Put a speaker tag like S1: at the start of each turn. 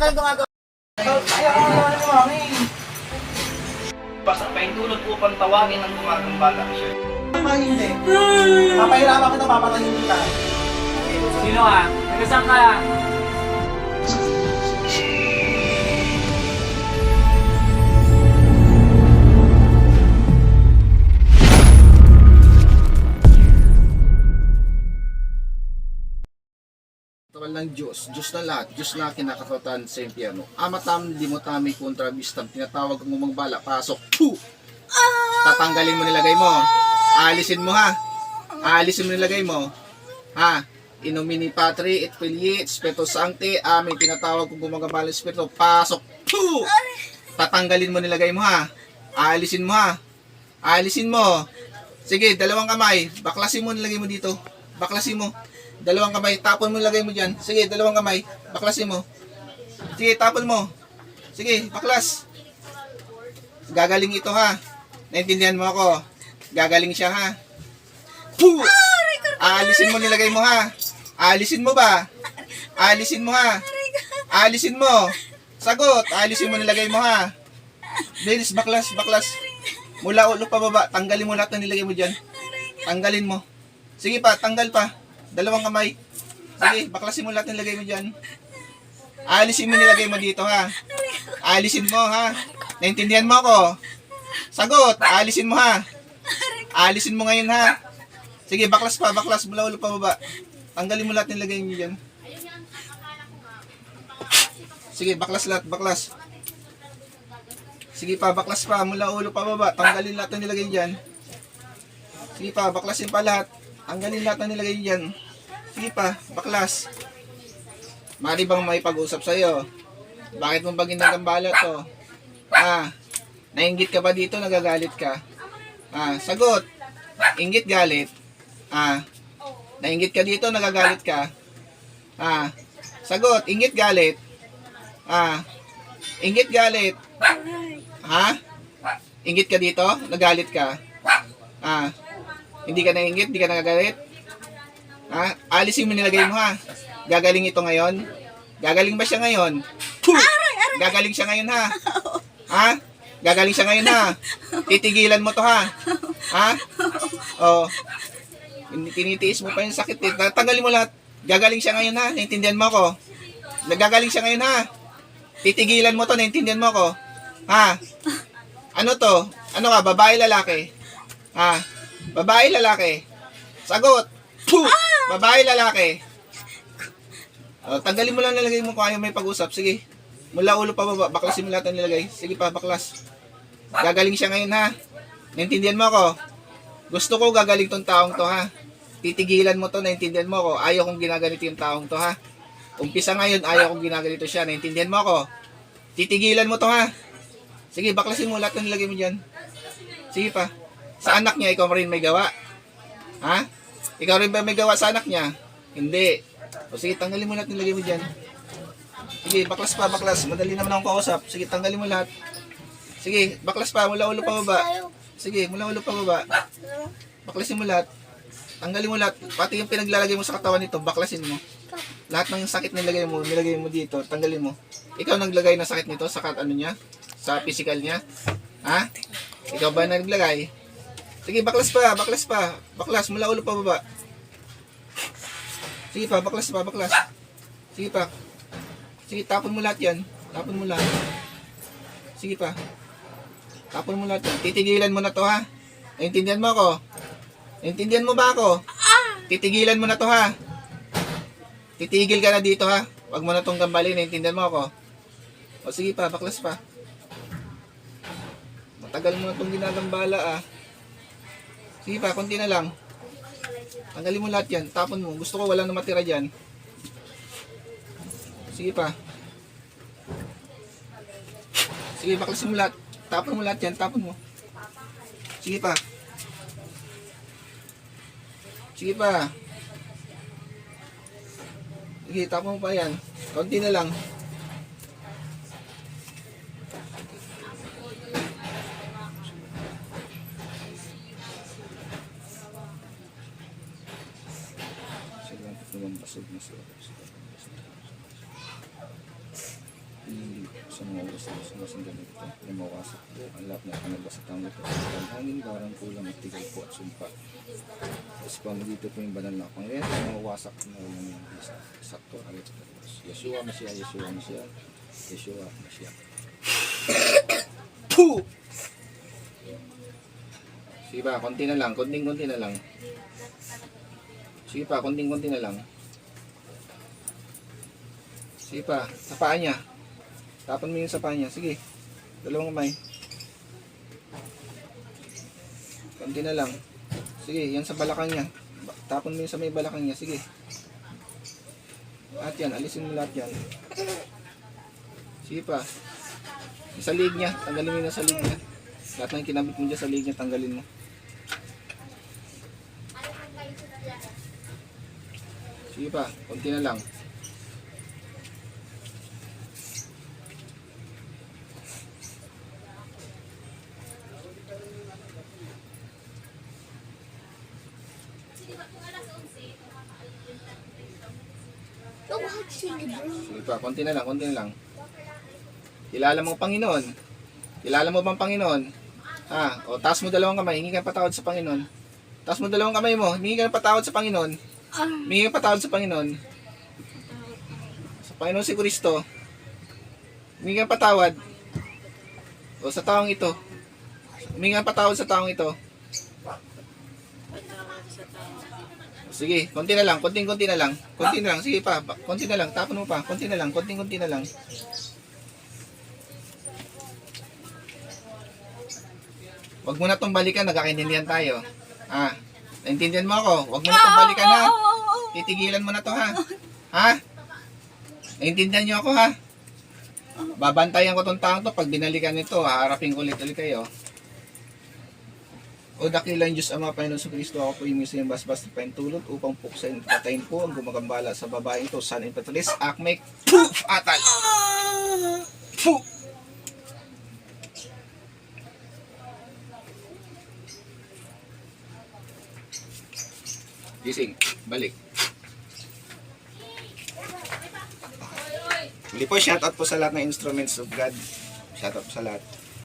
S1: ka lang gumagawa.
S2: Ayaw ko naman ni Mami.
S3: Basta paintulot upang tawagin ang gumagambala siya.
S2: Mami, hindi. Papahirapan kita, papatayin kita.
S4: Sino ka? Nagkasang ka?
S1: Tawal ng Diyos, Diyos na lahat, Diyos na kinakatatan sa impyerno. Amatam, di mo tami kontra bistam, tinatawag ang umagbala, pasok. Puh! Tatanggalin mo nilagay mo. Aalisin mo ha. Aalisin mo nilagay mo. Ha? Inomini Patri, et Filii, et Spiritus Sancti, amin tinatawag kung gumagambala ng Espiritu, pasok. Puh! Tatanggalin mo nilagay mo ha. Aalisin mo ha. Aalisin mo. Sige, dalawang kamay. Baklasin mo nilagay mo dito. Baklasin mo. Dalawang kamay, tapon mo lagay mo dyan. Sige, dalawang kamay, baklasin mo. Sige, tapon mo. Sige, baklas. Gagaling ito ha. Naintindihan mo ako. Gagaling siya ha. Puh! Aalisin mo nilagay mo ha. Aalisin mo ba? Aalisin mo ha. Aalisin mo. Sagot, aalisin mo nilagay mo ha. Bilis, baklas, baklas. Mula ulo pa baba, tanggalin mo lahat ng nilagay mo dyan. Tanggalin mo. Sige pa, tanggal pa. Dalawang kamay. Sige, baklasin mo lahat ng lagay mo dyan. Alisin mo nilagay mo dito ha. Alisin mo ha. Naintindihan mo ako? Sagot, alisin mo ha. Alisin mo ngayon ha. Sige, baklas pa, baklas. Mula ulo pa baba. Tanggalin mo lahat ng lagay mo dyan. Sige, baklas lahat, baklas. Sige pa, baklas pa. Mula ulo pa baba. Tanggalin lahat ng nilagay dyan. Sige pa, baklasin pa lahat. Tanggalin lahat ng nilagay dyan. Sige pa, baklas. Mari bang may pag-usap sa'yo? Bakit mo ba ginagambala to? Nainggit ka ba dito? Nagagalit ka? Sagot. Inggit galit? Nainggit ka dito? Nagagalit ka? Sagot. Inggit galit? Inggit galit? Inggit ka dito? Nagalit ka? Hindi ka nainggit? Hindi ka nagagalit? Alisin mo nilagay mo ha. Gagaling ito ngayon? Gagaling ba siya ngayon? Puh! Gagaling siya ngayon ha. Gagaling siya ngayon ha. Titigilan mo to ha. Oh. Tinitiis mo pa yung sakit eh. Tanggalin mo lahat. Gagaling siya ngayon ha. Naintindihan mo ako? Nagagaling siya ngayon ha. Titigilan mo to. Naintindihan mo ako? Ano to? Ano ka? Babae, lalaki? Babae, lalaki? Sagot. Puh! Babae, lalaki? Tanggalin mo lang nilagay mo kung ayaw may pag-usap. Sige. Mula ulo pa baba. Baklasin mo lahat ng nilagay. Sige pa, baklas. Gagaling siya ngayon ha. Naintindihan mo ako? Gusto ko gagaling tong taong to ha. Titigilan mo to. Naintindihan mo ako? Ayaw kong ginaganito yung taong to ha. Umpisa ngayon, ayaw kong ginaganito siya. Naintindihan mo ako? Titigilan mo to ha. Sige, baklasin mo lahat ng nilagay mo dyan. Sige pa. Sa anak niya, ikaw rin may gawa? Ikaw rin ba may gawa sa anak niya? Hindi. O sige, tanggalin mo lahat ng lagay mo dyan. Sige, baklas pa, baklas. Madali naman akong kausap. Sige, tanggalin mo lahat. Sige, baklas pa, mula ulo pa baba. Sige, mula ulo pa baba. Baklasin mo lahat. Tanggalin mo lahat. Pati yung pinaglalagay mo sa katawan nito, baklasin mo. Lahat ng sakit nilagay mo dito, tanggalin mo. Ikaw naglagay ng sakit nito sa ano niya? Sa physical niya? Ikaw ba naglagay? Sige, baklas pa, baklas pa. Baklas, mula ulo pa baba. Sige pa, baklas pa, baklas. Sige pa. Sige, tapon mo lahat yan. Tapon mo lahat. Sige pa. Tapon mo lahat yan. Titigilan mo na to ha. Naintindihan mo ako? Naintindihan mo ba ako? Titigilan mo na to ha. Titigil ka na dito ha. Huwag mo na tong gambalin. Naintindihan mo ako? O sige pa, baklas pa. Matagal mo na tong ginagambala Sige pa, konti na lang. Tanggalin mo lahat yan. Tapon mo. Gusto ko walang namatira dyan. Sige pa. Sige, baklasin mo lahat. Tapon mo lahat yan. Tapon mo. Sige pa. Sige pa. Sige, tapon mo pa yan. Konti na lang. Sa mga oras na sumasandal ito, ay mawasak po ang lahat na pinabasa tango po sa hangin, barang kulang at tigay po at sumpa. Tapos pamagito po yung banal na pangyayari, ay mawasak na yung sakto. Yeshua, Mashiach, Yeshua, Mashiach, Yeshua, Mashiach. Puh! Sige pa, konti na lang, konting-konti na lang. Sige pa, konting-konti na lang. Sige pa, sa paa niya. Tapon mo yung sa paa niya. Sige, dalawang kamay. Konti na lang. Sige, yan sa balakang niya. Tapon mo yung sa may balakang niya. Sige. Lahat yan, alisin mo lahat yan. Sige pa. Sa liig niya, tanggalin mo yung sa liig niya. Lahat ng kinabit mo dyan sa liig niya, tanggalin mo. Sige pa, konti na lang. Sige pa, konti na lang, konti na lang. Kilala mo ang Panginoon? Kilala mo bang Panginoon? Ha? O, taas mo dalawang kamay, hingi ka ng patawad sa Panginoon. Taas mo dalawang kamay mo, hingi ka ng patawad sa Panginoon. Hingi ka ng patawad sa Panginoon. Sa Panginoon si Kristo. Hingi ka ng patawad. O, sa taong ito. Hingi ka ng patawad sa taong ito. Sige, konti na lang, konting-konti na lang. Konti na lang, sige pa, konti na lang, tapon mo pa, konti na lang, konting-konti na lang. Huwag mo na itong balikan, nagkakaintindihan tayo. Ah, naintindihan mo ako, huwag mo na itong balikan ha. Titigilan mo na to ha. Ha? Naintindihan niyo ako ha. Babantayan ko tong taong to, pag binalikan nito, haharapin ko ulit kayo. O dakilang Diyos Ama, Panginoon sa Kristo, ako po yung mismo yung basbas na paintulot upang puksain at patayin po ang gumagambala sa babaeng to, San Imperatrice, Akmek, Poof! Atal! Poof! Gising, balik. Hindi po, shoutout po sa lahat ng instruments of God. Shoutout po sa lahat.